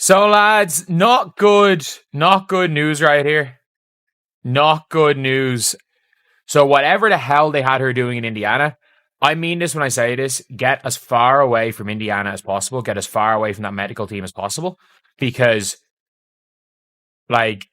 So, lads, not good news right here. Not good news. So, whatever the hell they had her doing in Indiana, I mean this when I say this, get as far away from Indiana as possible. Get as far away from that medical team as possible. Because, like,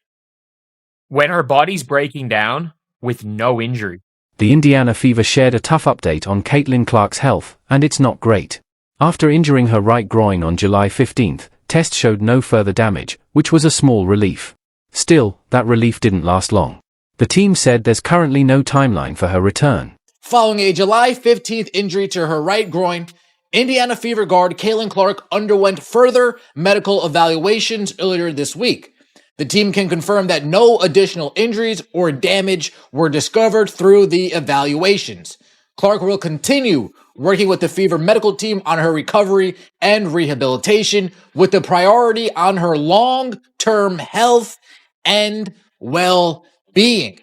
when her body's breaking down with no injury. The Indiana Fever shared a tough update on Caitlin Clark's health, and it's not great. After injuring her right groin on July 15th, tests showed no further damage, which was a small relief. Still, that relief didn't last long. The team said there's currently no timeline for her return. Following a July 15th injury to her right groin, Indiana Fever guard Caitlin Clark underwent further medical evaluations earlier this week. The team can confirm that no additional injuries or damage were discovered through the evaluations. Clark will continue working with the Fever medical team on her recovery and rehabilitation, with the priority on her long-term health and well-being.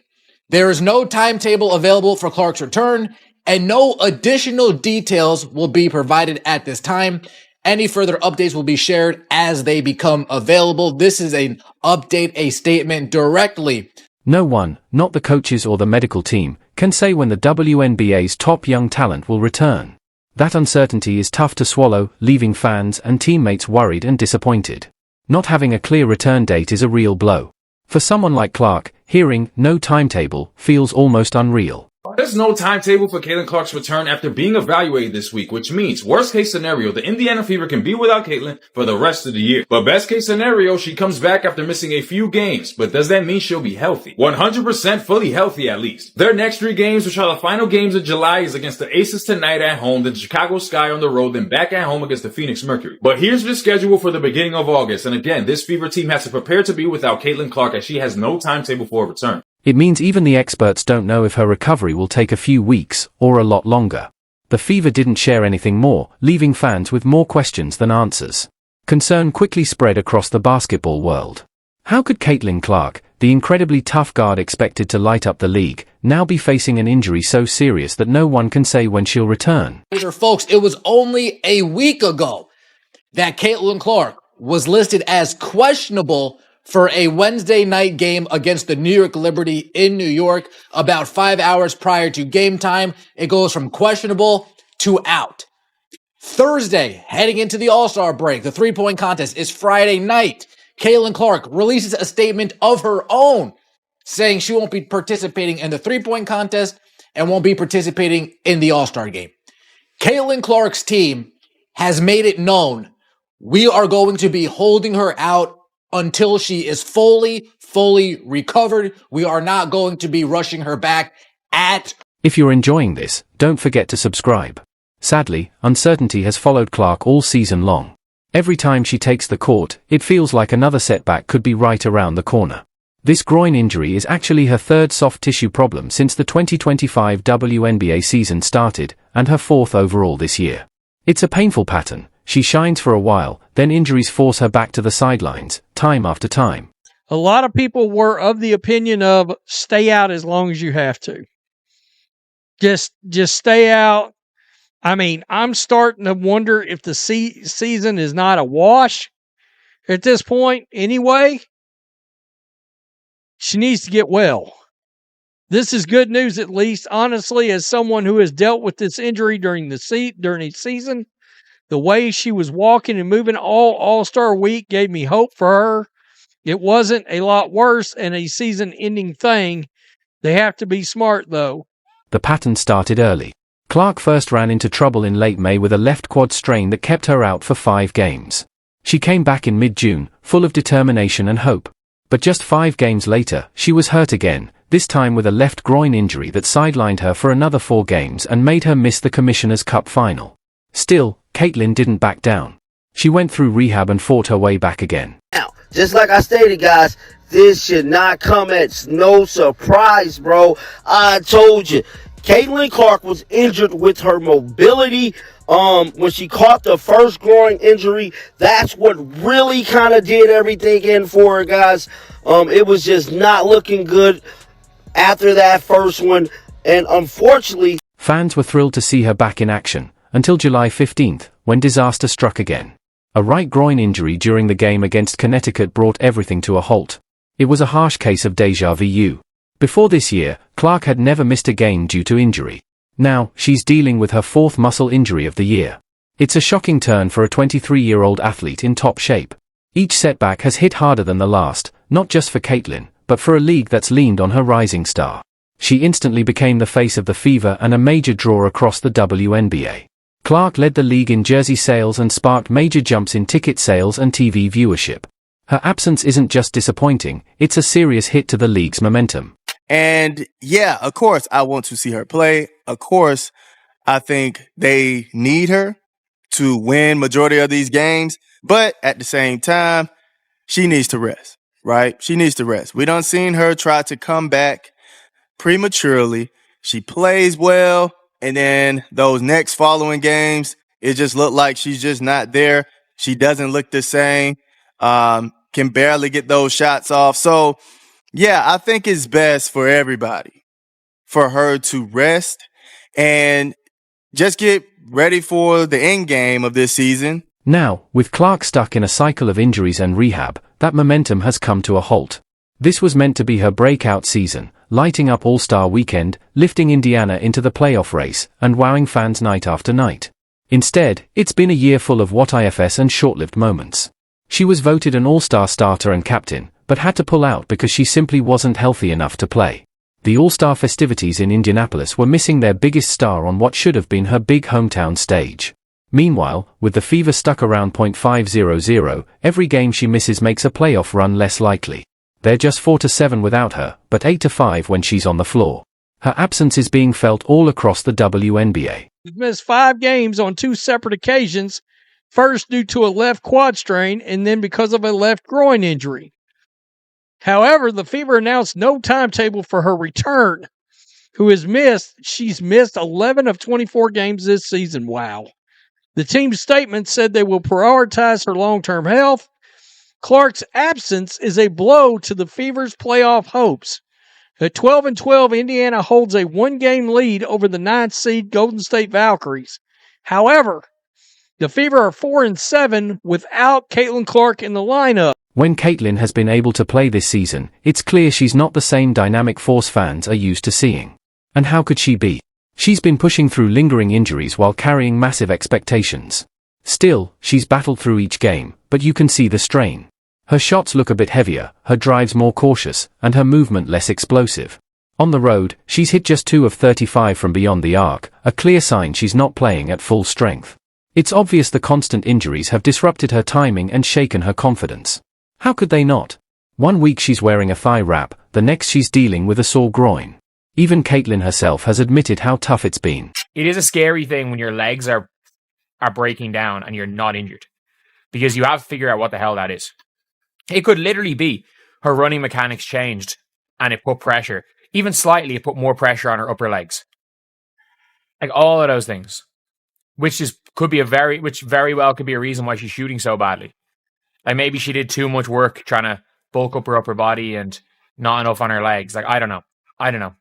There is no timetable available for Clark's return, and no additional details will be provided at this time. Any further updates will be shared as they become available. This is an update, a statement directly. No one, not the coaches or the medical team, can say when the WNBA's top young talent will return. That uncertainty is tough to swallow, leaving fans and teammates worried and disappointed. Not having a clear return date is a real blow. For someone like Clark, hearing no timetable feels almost unreal. There's no timetable for Caitlin Clark's return after being evaluated this week, which means, worst case scenario, the Indiana Fever can be without Caitlin for the rest of the year. But best case scenario, she comes back after missing a few games. But does that mean she'll be healthy? 100% fully healthy at least. Their next 3 games, which are the final games of July, is against the Aces tonight at home, then Chicago Sky on the road, then back at home against the Phoenix Mercury. But here's the schedule for the beginning of August. And again, this Fever team has to prepare to be without Caitlin Clark as she has no timetable for a return. It means even the experts don't know if her recovery will take a few weeks or a lot longer. The Fever didn't share anything more, leaving fans with more questions than answers. Concern quickly spread across the basketball world. How could Caitlin Clark, the incredibly tough guard expected to light up the league, now be facing an injury so serious that no one can say when she'll return? Folks, it was only a week ago that Caitlin Clark was listed as questionable for a Wednesday night game against the New York Liberty in New York. About 5 hours prior to game time, it goes from questionable to out. Thursday, heading into the All-Star break, the three-point contest is Friday night. Caitlin Clark releases a statement of her own saying she won't be participating in the three-point contest and won't be participating in the All-Star game. Caitlin Clark's team has made it known we are going to be holding her out until she is fully recovered. We are not going to be rushing her back at. If you're enjoying this, don't forget to subscribe. Sadly, uncertainty has followed Clark all season long. Every time she takes the court, it feels like another setback could be right around the corner. This groin injury is actually her 3rd soft tissue problem since the 2025 WNBA season started, and her 4th overall this year. It's a painful pattern. She shines for a while, then injuries force her back to the sidelines, time after time. A lot of people were of the opinion of stay out as long as you have to. Just stay out. I mean, I'm starting to wonder if the season is not a wash at this point anyway. She needs to get well. This is good news, at least. Honestly, as someone who has dealt with this injury during the season, the way she was walking and moving all-All-Star week gave me hope for her. It wasn't a lot worse and a season-ending thing. They have to be smart, though. The pattern started early. Clark first ran into trouble in late May with a left quad strain that kept her out for 5 games. She came back in mid-June, full of determination and hope. But just 5 games later, she was hurt again, this time with a left groin injury that sidelined her for another 4 games and made her miss the Commissioner's Cup final. Still, Caitlin didn't back down. She went through rehab and fought her way back again. Now, just like I stated, guys, this should not come as no surprise, bro. I told you. Caitlin Clark was injured with her mobility. When she caught the first groin injury, that's what really kind of did everything in for her, guys. It was just not looking good after that first one. And unfortunately, fans were thrilled to see her back in action, until July 15th, when disaster struck again. A right groin injury during the game against Connecticut brought everything to a halt. It was a harsh case of déjà vu. Before this year, Clark had never missed a game due to injury. Now, she's dealing with her fourth muscle injury of the year. It's a shocking turn for a 23-year-old athlete in top shape. Each setback has hit harder than the last, not just for Caitlin, but for a league that's leaned on her rising star. She instantly became the face of the Fever and a major draw across the WNBA. Clark led the league in jersey sales and sparked major jumps in ticket sales and TV viewership. Her absence isn't just disappointing, it's a serious hit to the league's momentum. And yeah, of course, I want to see her play. Of course, I think they need her to win majority of these games. But at the same time, she needs to rest, right? She needs to rest. We done seen her try to come back prematurely. She plays well. And then those next following games, it just looked like she's just not there. She doesn't look the same. Can barely get those shots off. So, yeah, I think it's best for everybody for her to rest and just get ready for the end game of this season. Now, with Clark stuck in a cycle of injuries and rehab, that momentum has come to a halt. This was meant to be her breakout season, lighting up All-Star Weekend, lifting Indiana into the playoff race, and wowing fans night after night. Instead, it's been a year full of what-ifs and short-lived moments. She was voted an All-Star starter and captain, but had to pull out because she simply wasn't healthy enough to play. The All-Star festivities in Indianapolis were missing their biggest star on what should have been her big hometown stage. Meanwhile, with the Fever stuck around .500, every game she misses makes a playoff run less likely. They're just 4-7 without her, but 8-5 when she's on the floor. Her absence is being felt all across the WNBA. She's missed 5 games on 2 separate occasions, first due to a left quad strain and then because of a left groin injury. However, the Fever announced no timetable for her return. She's missed 11 of 24 games this season. Wow. The team's statement said they will prioritize her long-term health. Clark's absence is a blow to the Fever's playoff hopes. At 12-12, Indiana holds a 1-game lead over the 9th seed Golden State Valkyries. However, the Fever are 4-7 without Caitlin Clark in the lineup. When Caitlin has been able to play this season, it's clear she's not the same dynamic force fans are used to seeing. And how could she be? She's been pushing through lingering injuries while carrying massive expectations. Still, she's battled through each game, but you can see the strain. Her shots look a bit heavier, her drives more cautious, and her movement less explosive. On the road, she's hit just 2 of 35 from beyond the arc, a clear sign she's not playing at full strength. It's obvious the constant injuries have disrupted her timing and shaken her confidence. How could they not? One week she's wearing a thigh wrap, the next she's dealing with a sore groin. Even Caitlin herself has admitted how tough it's been. It is a scary thing when your legs are breaking down and you're not injured, because you have to figure out what the hell that is. It could literally be her running mechanics changed and it put pressure, even slightly, it put more pressure on her upper legs. Like all of those things, which very well could be a reason why she's shooting so badly. Like maybe she did too much work trying to bulk up her upper body and not enough on her legs. Like, I don't know.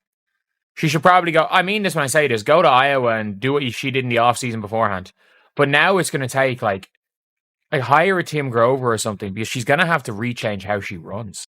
She should probably go, I mean this when I say this, go to Iowa and do what she did in the offseason beforehand. But now it's going to take like hire a Tim Grover or something, because she's going to have to rechange how she runs.